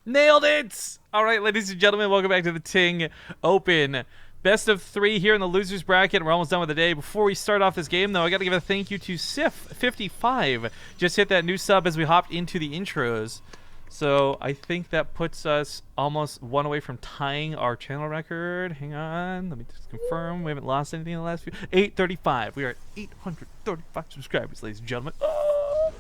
Nailed it! All right, ladies and gentlemen, welcome back to the Ting Open. Best of 3 here in the losers bracket. We're almost done with the day. Before we start off this game, though, I got to give a thank you to Sif55. Just hit that new sub as we hopped into the intros. So I think that puts us almost one away from tying our channel record. Hang on, let me just confirm. We haven't lost anything in the last few. 835. We are at 835 subscribers, ladies and gentlemen. Oh!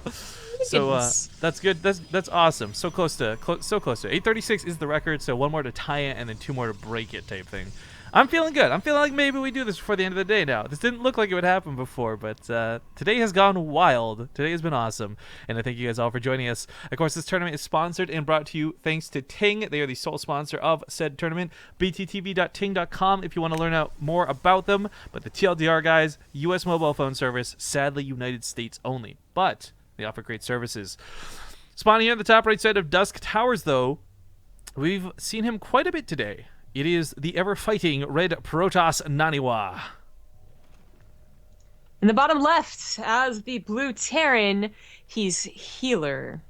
So that's good. That's awesome. So close to 836 is the record. So one more to tie it, and then 2 more to break it, type thing. I'm feeling good. I'm feeling like maybe we do this before the end of the day now. This didn't look like it would happen before, but today has gone wild. Today has been awesome, and I thank you guys all for joining us. Of course, this tournament is sponsored and brought to you thanks to Ting. They are the sole sponsor of said tournament. bttv.ting.com if you want to learn out more about them. But the TLDR guys, U.S. mobile phone service, sadly United States only, but they offer great services. Spawning here at the top right side of Dusk Towers, though, we've seen him quite a bit today. It is the ever-fighting red Protoss NaNiwa. In the bottom left, as the blue Terran, he's healer.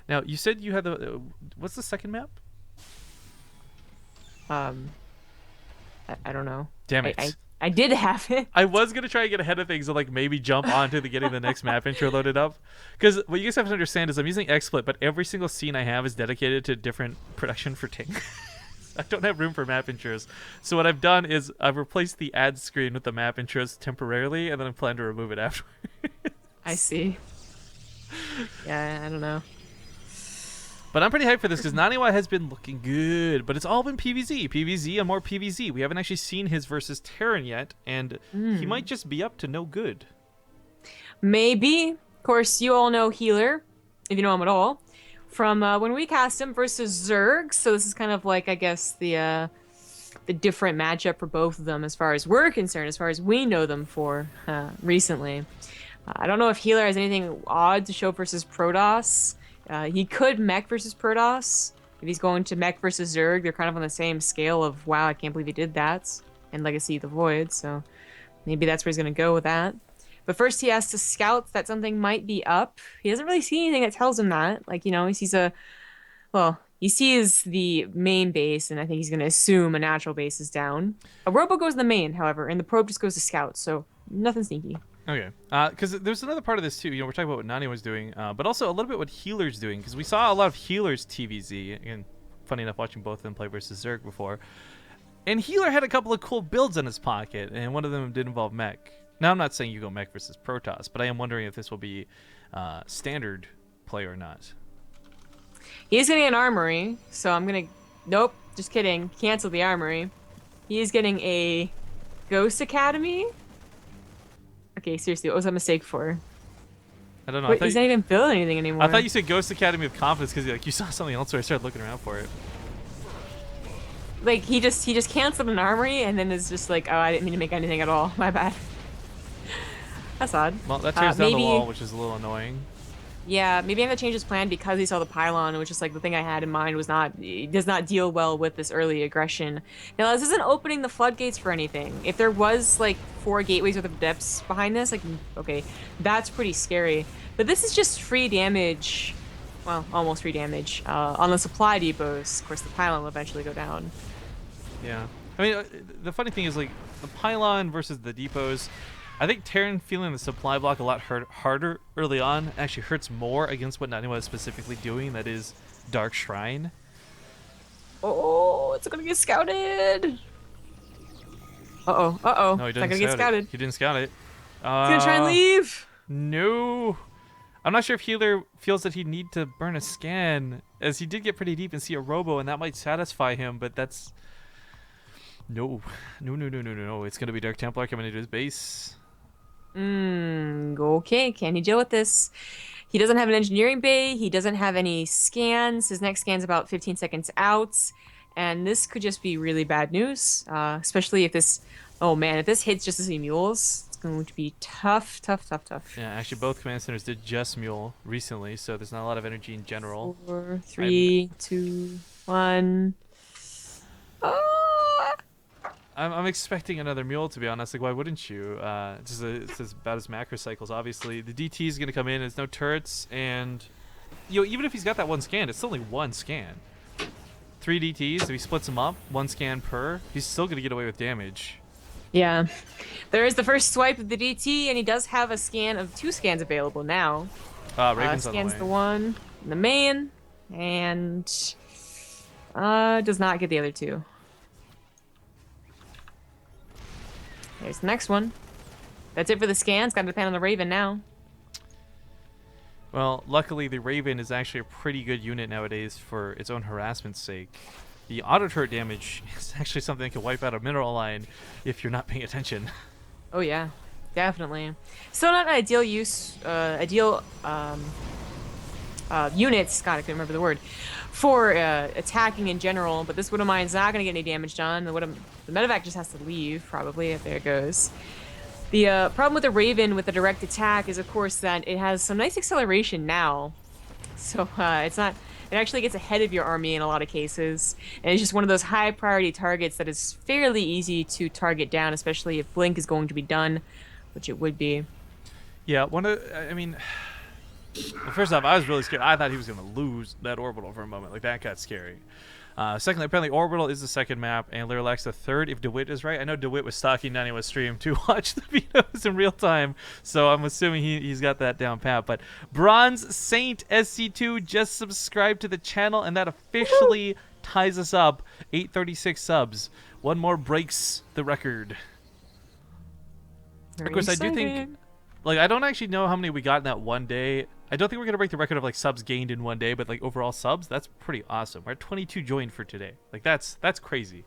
Now, you said you had the... what's the second map? I don't know. Damn it. I did have it. I was going to try and get ahead of things and like maybe jump onto getting the next map intro loaded up. Because what you guys have to understand is I'm using XSplit, but every single scene I have is dedicated to different production for Ting. I don't have room for map intros. So what I've done is I've replaced the ad screen with the map intros temporarily, and then I plan to remove it afterwards. I see. Yeah, I don't know. But I'm pretty hyped for this because NaNiwa has been looking good, but it's all been PvZ. PvZ and more PvZ. We haven't actually seen his versus Terran yet, and he might just be up to no good. Maybe. Of course, you all know healer, if you know him at all, from when we cast him versus Zerg. So this is kind of like, I guess, the different matchup for both of them as far as we're concerned, as far as we know them for recently. I don't know if healer has anything odd to show versus Protoss. He could mech versus Protoss. If he's going to mech versus Zerg, they're kind of on the same scale of, wow, I can't believe he did that. And Legacy of the Void, so maybe that's where he's going to go with that. But first he has to scout that something might be up. He doesn't really see anything that tells him that. Like, you know, he sees he sees the main base, and I think he's going to assume a natural base is down. A robo goes to the main, however, and the probe just goes to scout, so nothing sneaky. Okay, because there's another part of this too. You know, we're talking about what NaNiwa's doing, but also a little bit what healer's doing, because we saw a lot of healers TVZ. And funny enough, watching both of them play versus Zerg before, and healer had a couple of cool builds in his pocket, and one of them did involve mech. Now, I'm not saying you go mech versus Protoss, but I am wondering if this will be standard play or not. He's getting an armory, so I'm gonna... Nope, just kidding. Cancel the armory. He is getting a Ghost Academy. Okay, seriously, what was that mistake for? I don't know. Wait, he's not even building anything anymore. I thought you said Ghost Academy of Confidence because like you saw something else where I started looking around for it. Like, he just canceled an armory and then is just like, oh, I didn't mean to make anything at all. My bad. That's odd. Well, that tears down the wall, which is a little annoying. Yeah, maybe I have to change his plan because he saw the pylon, which is like the thing I had in mind was not, it does not deal well with this early aggression. Now, this isn't opening the floodgates for anything. If there was like 4 gateways worth of depths behind this, like, okay, that's pretty scary. But this is just free damage, well, almost free damage, on the supply depots. Of course, the pylon will eventually go down. Yeah. I mean, the funny thing is, like, the pylon versus the depots, I think Terran feeling the supply block a lot harder early on actually hurts more against what NaNiwa is specifically doing, that is Dark Shrine. Oh, it's gonna get scouted! Uh-oh, uh-oh. No, he it's not didn't gonna get scouted. He didn't scout it. He's gonna try and leave! No! I'm not sure if healer feels that he'd need to burn a scan, as he did get pretty deep and see a robo, and that might satisfy him, but that's... No. No. It's gonna be Dark Templar coming into his base. Okay, can he deal with this? He doesn't have an engineering bay, he doesn't have any scans, his next scan's about 15 seconds out, and this could just be really bad news, especially if this, oh man, if this hits just as many mules, it's going to be tough. Yeah, actually both command centers did just mule recently, so there's not a lot of energy in general. 4, 3, 2, 1. I'm expecting another mule, to be honest. Like, why wouldn't you? It's about as macro cycles, obviously. The DT is going to come in. There's no turrets, and even if he's got that one scan, it's still only one scan. 3 DTs, if he splits them up, one scan per, he's still gonna get away with damage. Yeah. There is the first swipe of the DT, and he does have a scan of 2 scans available now. Raven's on the way. Scans the one in the main, and does not get the other 2. There's the next one. That's it for the scans. Gotta depend on the Raven now. Well, luckily the Raven is actually a pretty good unit nowadays for its own harassment's sake. The auto turret damage is actually something that can wipe out a mineral line if you're not paying attention. Oh yeah, definitely. Still not an ideal use, units. God, I couldn't remember the word for attacking in general. But this Widow Mine's not gonna get any damage done. The medevac just has to leave, probably. If there it goes. The problem with the Raven with the direct attack is, of course, that it has some nice acceleration now. So it's not. It actually gets ahead of your army in a lot of cases, and it's just one of those high priority targets that is fairly easy to target down, especially if Blink is going to be done, which it would be. Yeah, well, first off, I was really scared. I thought he was going to lose that orbital for a moment. Like, that got scary. Secondly, apparently Orbital is the second map, and Lyralax the third, if DeWitt is right. I know DeWitt was stalking NaNiwa's stream to watch the videos in real time, so I'm assuming he's got that down pat. But Bronze Saint SC2 just subscribed to the channel, and that officially ties us up. 836 subs. One more breaks the record. Very of course, exciting. I do think... Like, I don't actually know how many we got in that one day. I don't think we're going to break the record of, like, subs gained in one day, but, like, overall subs, that's pretty awesome. We're at 22 joined for today. Like, that's crazy.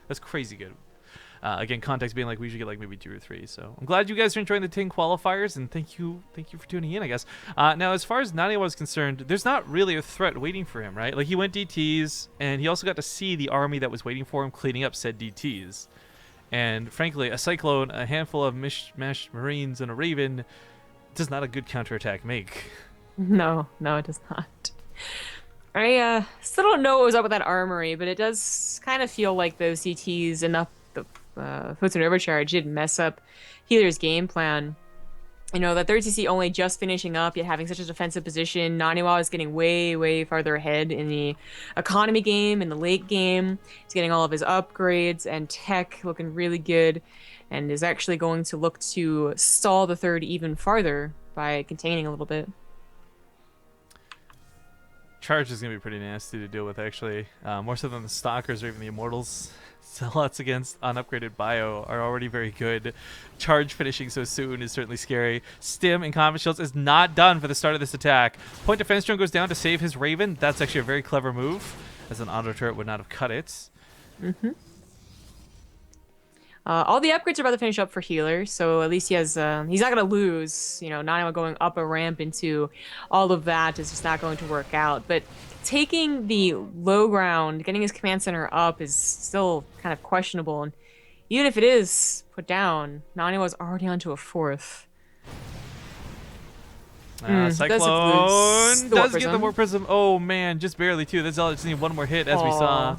That's crazy good. Again, context being, like, we usually get, like, maybe 2 or 3. So I'm glad you guys are enjoying the Ting qualifiers, and thank you for tuning in, I guess. Now, as far as NaNiwa is concerned, there's not really a threat waiting for him, right? Like, he went DTs, and he also got to see the army that was waiting for him cleaning up said DTs. And, frankly, a Cyclone, a handful of mishmashed Marines, and a Raven does not a good counterattack make. No, it does not. I still don't know what was up with that armory, but it does kind of feel like those CTs enough the foot-and overcharge did mess up Healer's game plan. You know, that third CC only just finishing up, yet having such a defensive position. NaNiwa is getting way farther ahead in the economy game, in the late game. He's getting all of his upgrades and tech looking really good, and is actually going to look to stall the third even farther by containing a little bit. Charge is going to be pretty nasty to deal with, actually. More so than the Stalkers or even the Immortals. Zealots against unupgraded bio are already very good. Charge finishing so soon is certainly scary. Stim and Combat Shields is not done for the start of this attack. Point Defense Drone goes down to save his Raven. That's actually a very clever move, as an auto turret would not have cut it. Mm-hmm. All the upgrades are about to finish up for Healer, so at least he has, he's not going to lose. You know, NaNiwa going up a ramp into all of that is just not going to work out. But taking the low ground, getting his command center up is still kind of questionable. And even if it is put down, NaNiwa's already onto a fourth. Cyclone does get the Warp Prism. Oh, man, just barely, too. That's all. Just need one more hit, as we saw.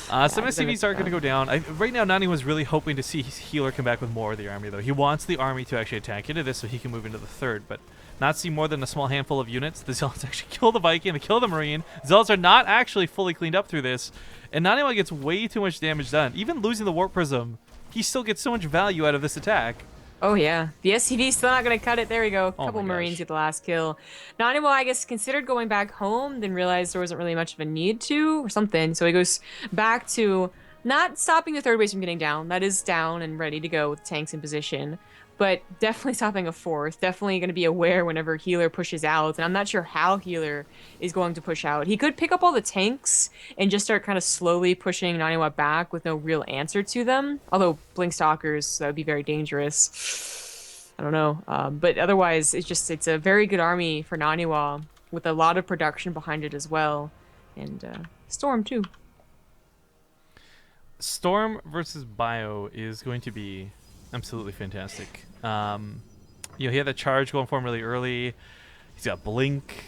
Some SCVs are going to go down. Right now, Nani was really hoping to see Healer come back with more of the army, though. He wants the army to actually attack into this so he can move into the third, but not see more than a small handful of units. The Zealots actually kill the Viking, they kill the Marine. Zealots are not actually fully cleaned up through this, and Naniwa gets way too much damage done. Even losing the Warp Prism, he still gets so much value out of this attack. Oh, yeah. The SCV's still not going to cut it. There we go. A couple Marines get the last kill. NaNiwa, I guess, considered going back home, then realized there wasn't really much of a need to, or something. So he goes back to not stopping the third base from getting down. That is down and ready to go with tanks in position. But definitely stopping a fourth. Definitely going to be aware whenever Healer pushes out. And I'm not sure how Healer is going to push out. He could pick up all the tanks and just start kind of slowly pushing NaNiwa back with no real answer to them. Although Blink Stalkers, that would be very dangerous. I don't know. But otherwise, it's a very good army for NaNiwa with a lot of production behind it as well. And Storm, too. Storm versus Bio is going to be absolutely fantastic. You know, he had the charge going for him really early. He's got Blink.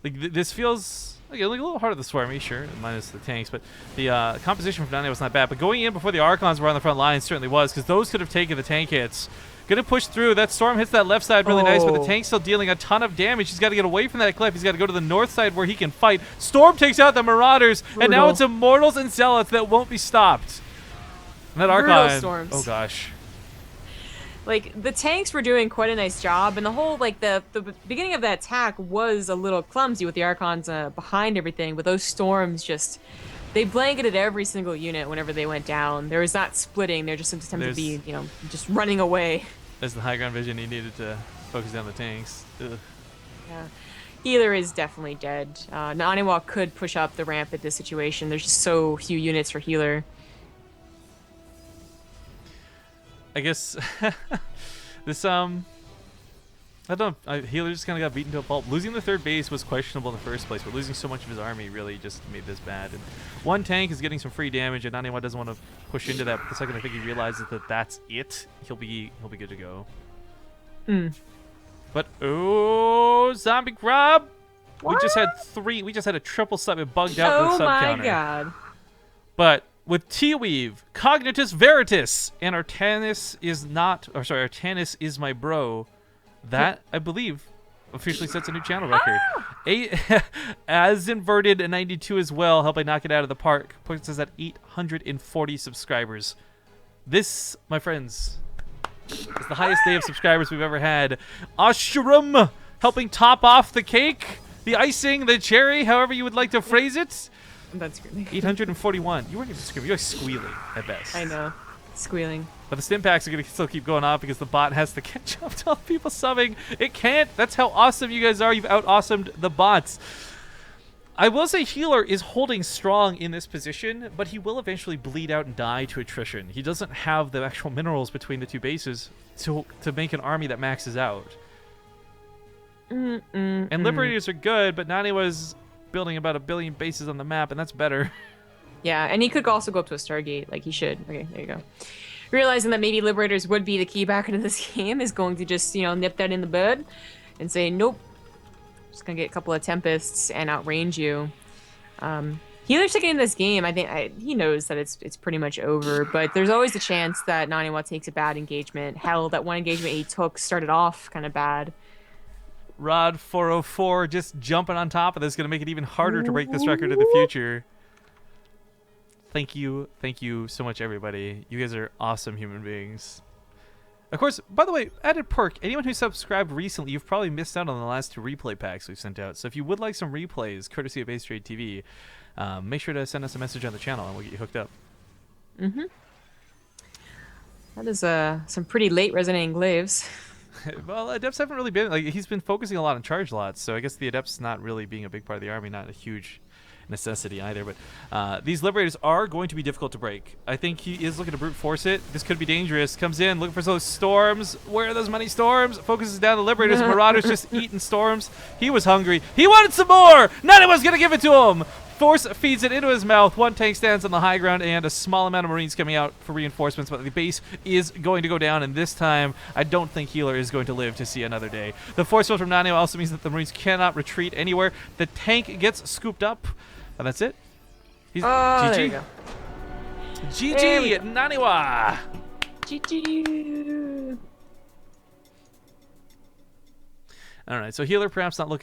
Like this feels like a little harder to swarm, sure, minus the tanks, but the composition from down there was not bad. But going in before the Archons were on the front line certainly was, because those could have taken the tank hits. Gonna push through. That storm hits that left side really nice, but the Oh. tank's still dealing a ton of damage. He's got to get away from that cliff. He's got to go to the north side where he can fight. Storm takes out the Marauders, and now Brutal. it's Immortals and Zealots that won't be stopped. And that Brutal Archon. storms. Oh gosh. Like, the tanks were doing quite a nice job, and the whole, like, the beginning of that attack was a little clumsy with the Archons behind everything, but those storms just... They blanketed every single unit whenever they went down. There was not splitting. They're just attempting to be, you know, just running away. There's the high ground vision he needed to focus down the tanks. Ugh. Yeah. Healer is definitely dead. NaNiwa could push up the ramp at this situation. There's just so few units for healer. I guess this I don't know. Healer just kind of got beaten to a pulp. Losing the third base was questionable in the first place, but losing so much of his army really just made this bad. And one tank is getting some free damage, and NaNiwa doesn't want to push into that. But the second I think he realizes that that's it, he'll be good to go. But oh, zombie grub! We just had three. We just had a triple sub. It bugged out the Oh sub my counter. god. But with T-Weave, Cognitus Veritas, and Artanis is not, or sorry, Artanis is my bro. That, I believe, officially sets a new channel record. As inverted 92 as well, helping knock it out of the park. Puts us at 840 subscribers. This, my friends, is the highest day of subscribers we've ever had. Ashram helping top off the cake, the icing, the cherry, however you would like to phrase it. That's screaming. 841. You weren't even screaming. You were squealing at best. I know. Squealing. But the stim packs are going to still keep going off because the bot has to catch up to all the people subbing. It can't. That's how awesome you guys are. You've out-awesomed the bots. I will say Healer is holding strong in this position, but he will eventually bleed out and die to attrition. He doesn't have the actual minerals between the two bases to make an army that maxes out. And Liberators are good, but NaNiwa's building about 1 billion bases on the map, and that's better. Yeah, and he could also go up to a Stargate, like he should. Okay, there you go. Realizing that maybe Liberators would be the key back into this game is going to just, you know, nip that in the bud and say, nope. Just gonna get a couple of Tempests and outrange you. Healer's taking in this game. I think he knows that it's pretty much over, but there's always a chance that NaNiwa takes a bad engagement. Hell, that one engagement he took started off kind of bad. Rod 404 just jumping on top of this is going to make it even harder to break this record in the future. Thank you so much, everybody. You guys are awesome human beings. Of course, by the way, added perk, anyone who subscribed recently, you've probably missed out on the last 2 replay packs we've sent out. So if you would like some replays, courtesy of Base Trade TV, make sure to send us a message on the channel and we'll get you hooked up. That is some pretty late resonating glaives. Well, Adepts haven't really been, like, he's been focusing a lot on charge lots, so I guess the Adepts not really being a big part of the army, not a huge necessity either, but these Liberators are going to be difficult to break. I think he is looking to brute force it. This could be dangerous. Comes in, looking for those storms. Where are those many storms? Focuses down the Liberators. Marauders just eating storms. He was hungry. He wanted some more! NaNiwa's gonna give it to him! Force feeds it into his mouth. One tank stands on the high ground, and a small amount of Marines coming out for reinforcements, but the base is going to go down, and this time, I don't think Healer is going to live to see another day. The force field from NaNiwa also means that the Marines cannot retreat anywhere. The tank gets scooped up, and that's it. He's GG. There you go. GG, NaNiwa. GG. All right, so Healer perhaps not looking